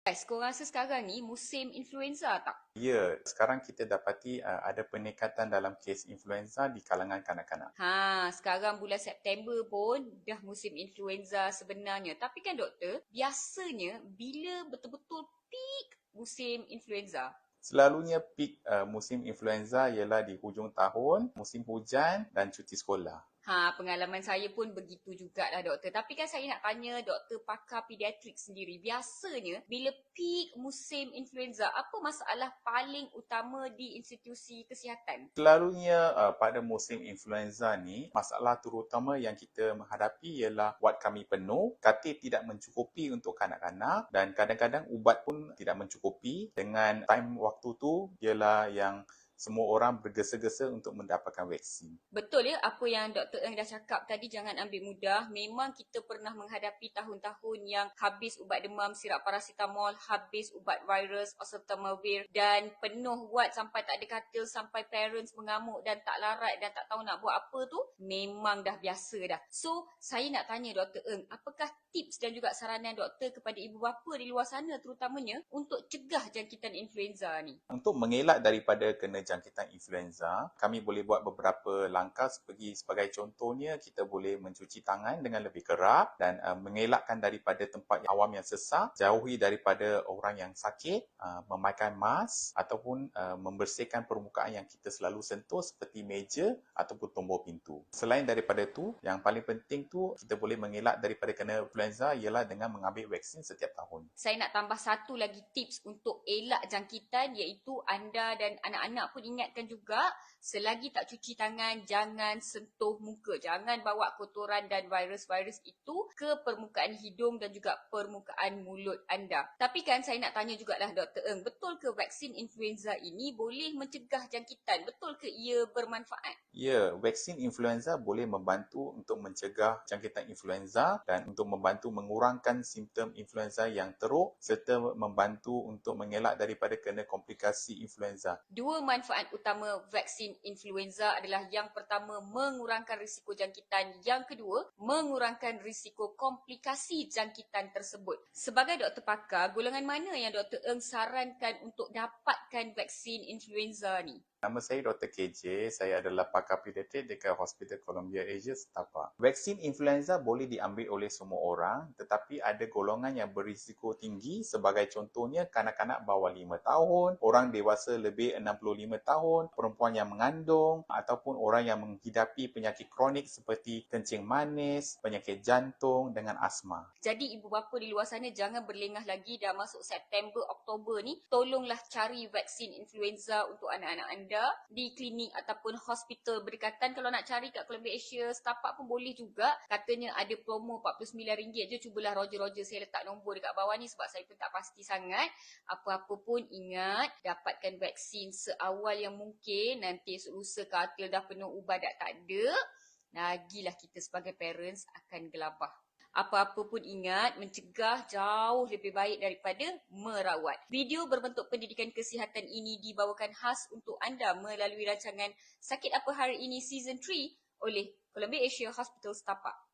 Guys, kau rasa sekarang ni musim influenza tak? Ya, sekarang kita dapati ada peningkatan dalam kes influenza di kalangan kanak-kanak. Sekarang bulan September pun dah musim influenza sebenarnya. Tapi kan doktor, biasanya bila betul-betul peak musim influenza? Selalunya peak musim influenza ialah di hujung tahun, musim hujan dan cuti sekolah. Pengalaman saya pun begitu jugalah doktor. Tapi kan saya nak tanya doktor pakar pediatrik sendiri. Biasanya bila peak musim influenza, apa masalah paling utama di institusi kesihatan? Selalunya pada musim influenza ni, masalah terutama yang kita menghadapi ialah wad kami penuh, katil tidak mencukupi untuk kanak-kanak dan kadang-kadang ubat pun tidak mencukupi. Dengan time waktu tu ialah yang semua orang bergesa-gesa untuk mendapatkan vaksin. Betul ya, apa yang Dr. Eng dah cakap tadi, jangan ambil mudah. Memang kita pernah menghadapi tahun-tahun yang habis ubat demam, sirap paracetamol, habis ubat virus, oseltamivir dan penuh wad sampai tak ada katil, sampai parents mengamuk dan tak larat dan tak tahu nak buat apa tu. Memang dah biasa dah. So, saya nak tanya Dr. Eng, apakah tips dan juga saranan doktor kepada ibu bapa di luar sana terutamanya untuk cegah jangkitan influenza ni? Untuk mengelak daripada kena jangkitan influenza, kami boleh buat beberapa langkah sebagai contohnya kita boleh mencuci tangan dengan lebih kerap dan mengelakkan daripada tempat awam yang sesak, jauhi daripada orang yang sakit, memakai mask ataupun membersihkan permukaan yang kita selalu sentuh seperti meja ataupun tombol pintu. Selain daripada tu, yang paling penting tu kita boleh mengelak daripada kena influenza ialah dengan mengambil vaksin setiap tahun. Saya nak tambah satu lagi tips untuk elak jangkitan, iaitu anda dan anak-anak pun ingatkan juga, selagi tak cuci tangan, jangan sentuh muka. Jangan bawa kotoran dan virus-virus itu ke permukaan hidung dan juga permukaan mulut anda. Tapi kan saya nak tanya jugalah Dr. Eng, betul ke vaksin influenza ini boleh mencegah jangkitan? Betul ke ia bermanfaat? Ya, vaksin influenza boleh membantu untuk mencegah jangkitan influenza dan untuk membantu mengurangkan simptom influenza yang teruk serta membantu untuk mengelak daripada kena komplikasi influenza. Dua manfaat utama vaksin influenza adalah yang pertama, mengurangkan risiko jangkitan. Yang kedua, mengurangkan risiko komplikasi jangkitan tersebut. Sebagai doktor pakar, golongan mana yang Dr. Eng sarankan untuk dapatkan vaksin influenza ni? Nama saya Dr. KJ, saya adalah pakar pediatrik dekat Hospital Columbia Asia Setapak. Vaksin influenza boleh diambil oleh semua orang tetapi ada golongan yang berisiko tinggi sebagai contohnya kanak-kanak bawah 5 tahun, orang dewasa lebih 65 tahun, perempuan yang mengandung ataupun orang yang menghidapi penyakit kronik seperti kencing manis, penyakit jantung dengan asma. Jadi ibu bapa di luar sana jangan berlengah lagi, dah masuk September, Oktober ni, tolonglah cari vaksin influenza untuk anak-anak anda di klinik ataupun hospital berdekatan. Kalau nak cari kat Columbia Asia Setapak pun boleh juga. Katanya ada promo RM49 je. Cubalah Roger, saya letak nombor dekat bawah ni sebab saya pun tak pasti sangat. Apa-apa pun ingat, dapatkan vaksin seawal yang mungkin. Nanti lusa katil dah penuh ubat dah tak ada, lagilah kita sebagai parents akan gelabah. Apa-apa pun ingat, mencegah jauh lebih baik daripada merawat. Video berbentuk pendidikan kesihatan ini dibawakan khas untuk anda melalui rancangan Sakit Apa Hari Ini Season 3 oleh Columbia Asia Hospital Setapak.